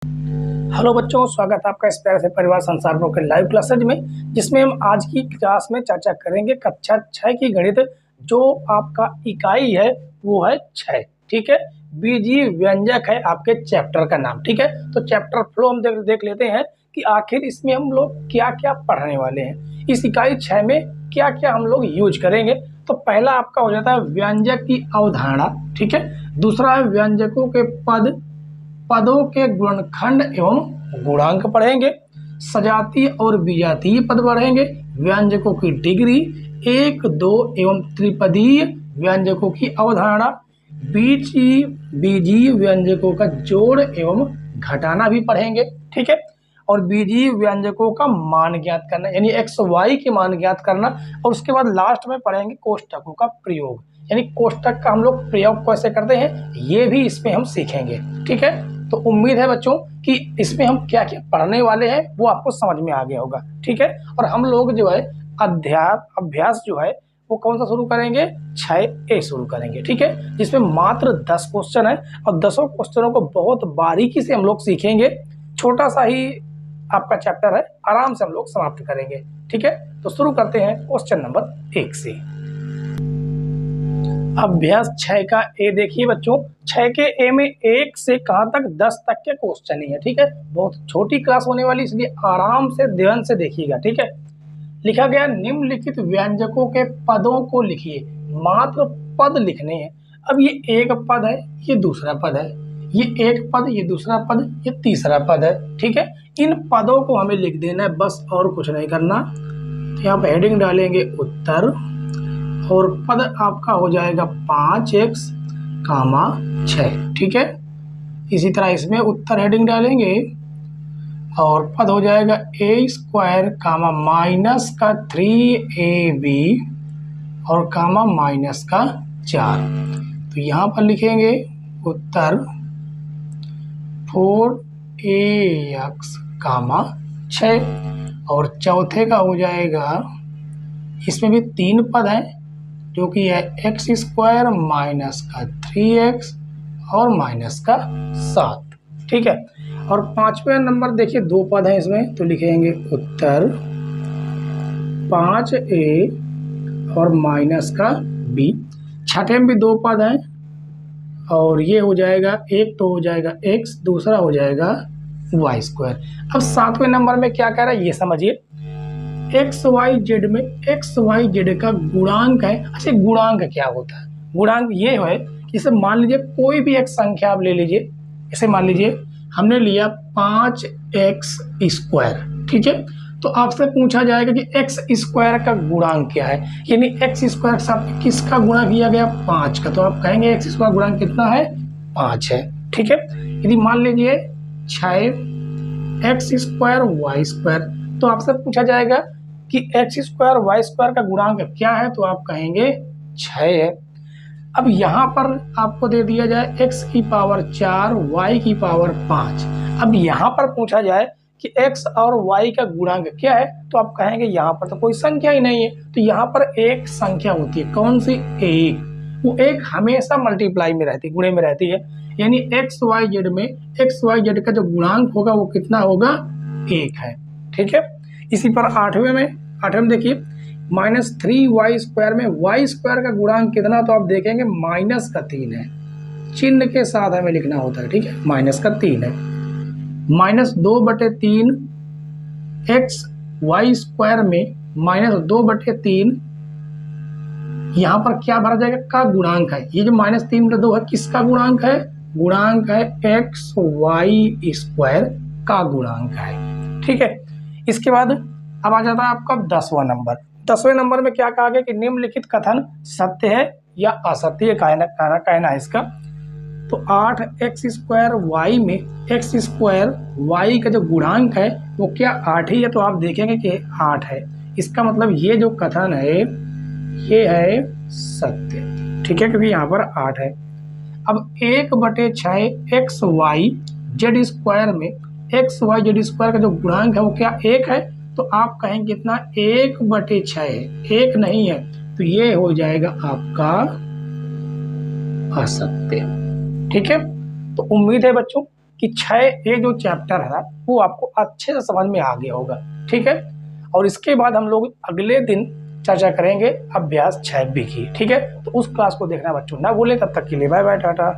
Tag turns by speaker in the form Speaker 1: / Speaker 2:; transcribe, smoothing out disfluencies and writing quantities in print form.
Speaker 1: Hello बच्चों, स्वागत है आपका इस प्यारे से परिवार संसार प्रो के लाइव क्लासेज में, जिसमें हम आज की क्लास में चर्चा करेंगे कक्षा 6 की गणित। जो आपका इकाई है वो है 6। ठीक है, बीजीय व्यंजक है आपके चैप्टर का नाम। ठीक है, तो चैप्टर फ्लो हम देख लेते हैं कि आखिर इसमें हम लोग क्या क्या पढ़ने वाले हैं, इस इकाई 6 में क्या क्या हम लोग यूज करेंगे। तो पहला आपका हो जाता है व्यंजक की अवधारणा। ठीक है, दूसरा है व्यंजकों के पदों के गुणनखंड एवं गुणांक पढ़ेंगे। सजातीय और विजातीय पद पढ़ेंगे। व्यंजकों की डिग्री, एक, दो एवं त्रिपदीय व्यंजकों की अवधारणा। बीजीय व्यंजकों का जोड़ एवं घटाना भी पढ़ेंगे। ठीक है, और बीजीय व्यंजकों का मान ज्ञात करना, यानी एक्स वाई के मान ज्ञात करना। और उसके बाद लास्ट में पढ़ेंगे कोष्टकों का प्रयोग, यानी कोष्टक का हम लोग प्रयोग कैसे करते हैं ये भी इसमें हम सीखेंगे। ठीक है, तो उम्मीद है बच्चों कि इसमें हम क्या क्या पढ़ने वाले हैं वो आपको समझ में आ गया होगा। ठीक है, और हम लोग जो है अभ्यास जो है वो कौन सा शुरू करेंगे, 6A शुरू करेंगे। ठीक है, जिसमें मात्र 10 क्वेश्चन है और 10 क्वेश्चनों को बहुत बारीकी से हम लोग सीखेंगे। छोटा सा ही आपका चैप्टर है, आराम से हम लोग समाप्त करेंगे। ठीक है, तो शुरू करते हैं क्वेश्चन नंबर 1 से। अभ्यास 6 का ए देखिए बच्चों, 6 के ए में 1 से कहां तक 10 तक के क्वेश्चन ही है। ठीक है, बहुत छोटी क्लास होने वाली, इसलिए आराम से ध्यान से देखिएगा। ठीक है, लिखा गया निम्नलिखित व्यंजकों के पदों को लिखिए। मात्र पद लिखने हैं। अब ये एक पद है, ये दूसरा पद है, ये एक पद, ये दूसरा पद, ये तीसरा पद है। ठीक है, इन पदों को हमें लिख देना है बस, और कुछ नहीं करना। तो यहाँ पे हेडिंग डालेंगे उत्तर, और पद आपका हो जाएगा 5x, 6। ठीक है, इसी तरह इसमें उत्तर हेडिंग डालेंगे और पद हो जाएगा a² माइनस का 3ab और कामा माइनस का 4। तो यहाँ पर लिखेंगे उत्तर 4ax, 6। और चौथे का हो जाएगा, इसमें भी 3 पद हैं जो कि है x² माइनस का 3x और माइनस का 7। ठीक है, और 5वें नंबर देखिए 2 पद हैं इसमें, तो लिखेंगे उत्तर 5a और माइनस का b। छठे में भी 2 पद हैं और ये हो जाएगा, एक तो हो जाएगा x, दूसरा हो जाएगा y²। अब 7वें नंबर में क्या कह रहा है ये समझिए। XYZ में XYZ का गुणांक है। अच्छा, गुणांक क्या होता है? गुणांक ये है कि इसे मान लीजिए कोई भी एक संख्या आप ले लीजिए। इसे मान लीजिए हमने लिया 5x²। ठीक है, तो आपसे पूछा जाएगा कि x² का गुणांक क्या है, यानी x² के साथ किसका गुणा किया गया, 5 का। तो आप कहेंगे x² गुणांक कितना है, 5 है। ठीक है, यदि मान लीजिए 6x² y², तो आपसे पूछा जाएगा कि x² y² का गुणांक क्या है, तो आप कहेंगे 6 है। अब यहाँ पर आपको दे दिया जाए x की पावर 4 y की पावर 5। अब यहाँ पर पूछा जाए कि x और y का गुणांक क्या है, तो आप कहेंगे यहाँ पर तो कोई संख्या ही नहीं है। तो यहाँ पर एक संख्या होती है, कौन सी, एक। वो एक हमेशा मल्टीप्लाई में रहती है, गुणे में रहती है, यानी XYZ में XYZ का जो गुणांक होगा वो कितना होगा, 1 है। ठीक है, इसी पर 8वें में देखिए -3y² में y² का गुणांक कितना, तो आप देखेंगे -3 है, चिन्ह के साथ हमें लिखना होता है। ठीक है, -3 है। -2/3 xy² में -2/3, यहाँ पर क्या भरा जाएगा, का गुणांक है। ये जो -3/2 है किसका गुणांक है, गुणांक है xy² का गुणांक है। ठीक है, इसके बाद अब आ जाता है आपका 10वां नंबर। 10वें नंबर में क्या कहा गया कि निम्नलिखित कथन सत्य है या असत्य कहना है इसका। तो 8x² y में x² y का जो गुणांक है वो क्या 8 ही है, तो आप देखेंगे कि 8 है। इसका मतलब ये जो कथन है ये है सत्य। ठीक है, क्योंकि यहाँ पर 8 है। अब 1/6 xyz² में xyz² का जो गुणांक है वो क्या 1 है, तो आप कहेंगे कितना, 1/6 है, 1 नहीं है, तो ये हो जाएगा आपका असत्य। ठीक है, तो उम्मीद है बच्चों कि 6A जो चैप्टर है वो आपको अच्छे से समझ में आ गया होगा, ठीक है। और इसके बाद हम लोग अगले दिन चर्चा करेंगे अभ्यास 6B की, ठीक है। तो उस क्लास को देखना बच्चों ना भूलें। तब तक के लिए बाय बाय, टाटा।